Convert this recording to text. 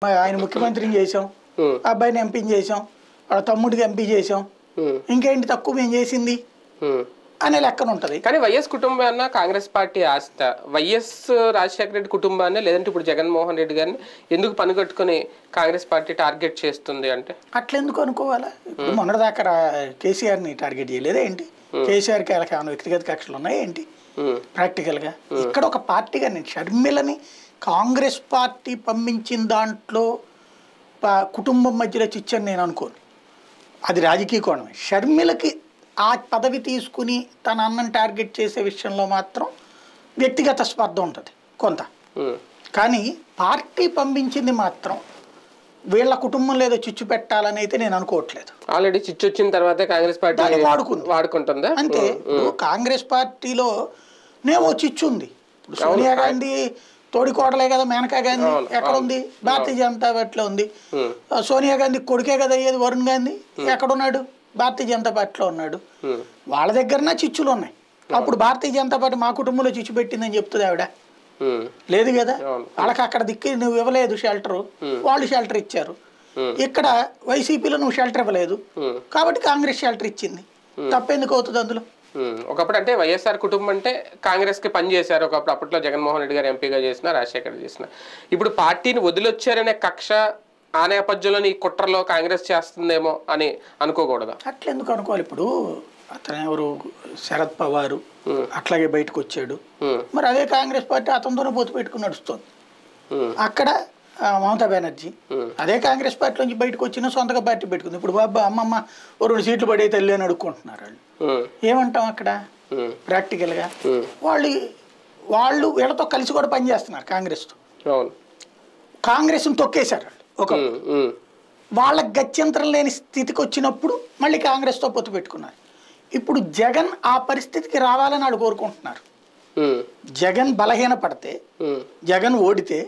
ఆయన ముఖ్యమంత్రిని చేసాం, అబ్బాయిని ఎంపీని చేసాం, వాళ్ళ తమ్ముడికి ఎంపీ చేసాం, ఇంకేంటి తక్కువ మేము చేసింది అనే లెక్కన ఉంటది. కానీ వైఎస్ కుటుంబాన్న కాంగ్రెస్ పార్టీ ఆస్త వైఎస్ రాజశేఖర రెడ్డి కుటుంబాన్ని లేదంటే ఇప్పుడు జగన్మోహన్ రెడ్డి గారిని ఎందుకు పనిగట్టుకుని కాంగ్రెస్ పార్టీ టార్గెట్ చేస్తుంది అంటే అట్లెందుకు అనుకోవాలా? ఇప్పుడు మొన్నటిదాకా కేసీఆర్ని టార్గెట్ చేయలేదా ఏంటి? కేసీఆర్కి ఏమైనా వ్యక్తిగత కక్షలు ఉన్నాయి ఏంటి? ప్రాక్టికల్గా ఇక్కడ ఒక పార్టీగా నేను షర్మిలని కాంగ్రెస్ పార్టీ పంపించిన దాంట్లో కుటుంబం మధ్యలో చిచ్చని నేను అనుకోను. అది రాజకీయ కోణమే. షర్మిలకి ఆ పదవి తీసుకుని తన అన్నను టార్గెట్ చేసే విషయంలో మాత్రం వ్యక్తిగత స్పర్ధ ఉంటుంది కొంత. కానీ పార్టీ పంపించింది మాత్రం వీళ్ళ కుటుంబం లేదో చిచ్చు పెట్టాలని అయితే నేను అనుకోవట్లేదు. ఆల్రెడీ చిచ్చు వచ్చిన తర్వాత కాంగ్రెస్ పార్టీ వాడుకుంటుందా అంతే. కాంగ్రెస్ పార్టీలో నేమో చిచ్చు ఉంది. ఇప్పుడు సోనియా గాంధీ తోడికోడలే కదా మేనకా గాంధీ, ఎక్కడ ఉంది? భారతీయ జనతా పార్టీలో ఉంది. సోనియా గాంధీ కొడుకే కదా అయ్యేది వరుణ్ గాంధీ, ఎక్కడున్నాడు? భారతీయ జనతా పార్టీలో ఉన్నాడు. వాళ్ళ దగ్గర చిచ్చులు ఉన్నాయి. అప్పుడు భారతీయ జనతా పార్టీ మా కుటుంబంలో చిచ్చు పెట్టిందని చెప్తుంది ఆవిడ? లేదు కదా. వాళ్ళకి అక్కడ దిక్కు నువ్వు ఇవ్వలేదు షెల్టర్, వాళ్ళు షెల్టర్ ఇచ్చారు. ఇక్కడ వైసీపీలో నువ్వు షెల్టర్ ఇవ్వలేదు కాబట్టి కాంగ్రెస్ షెల్టర్ ఇచ్చింది. తప్పెందుకు అవుతుంది అందులో? ఒకప్పుడు అంటే వైఎస్ఆర్ కుటుంబం అంటే కాంగ్రెస్ కి పని చేశారు ఒకప్పుడు. అప్పట్లో జగన్మోహన్ రెడ్డి గారు ఎంపీగా చేసిన, రాజశేఖర్ చేసిన. ఇప్పుడు పార్టీని వదిలొచ్చారనే కక్ష ఆ నేపథ్యంలో ఈ కుట్రలో కాంగ్రెస్ చేస్తుందేమో అని అనుకోకూడదు. అట్లెందుకు అనుకోవాలి? ఇప్పుడు అతను ఎవరు, శరద్ పవారు అట్లాగే బయటకు వచ్చాడు. మరి అదే కాంగ్రెస్ పార్టీ అతనితోనే పొత్తు పెట్టుకుని నడుస్తుంది. అక్కడ మమతా బెనర్జీ అదే కాంగ్రెస్ పార్టీ నుంచి బయటకు వచ్చిన సొంతగా పార్టీ పెట్టుకుంది. ఇప్పుడు బాబా అమ్మమ్మ 2 సీట్లు పడే తల్లి అని అడుక్కుంటున్నారు వాళ్ళు. ఏమంటాం అక్కడ ప్రాక్టికల్గా? వాళ్ళు వీళ్ళతో కలిసి కూడా పనిచేస్తున్నారు కాంగ్రెస్తో. కాంగ్రెస్ని తొక్కేశారు ఒక. వాళ్ళకి గత్యంతరం లేని స్థితికి వచ్చినప్పుడు మళ్ళీ కాంగ్రెస్తో పొత్తు పెట్టుకున్నారు. ఇప్పుడు జగన్ ఆ పరిస్థితికి రావాలని వాళ్ళు కోరుకుంటున్నారు. జగన్ బలహీన పడితే, జగన్ ఓడితే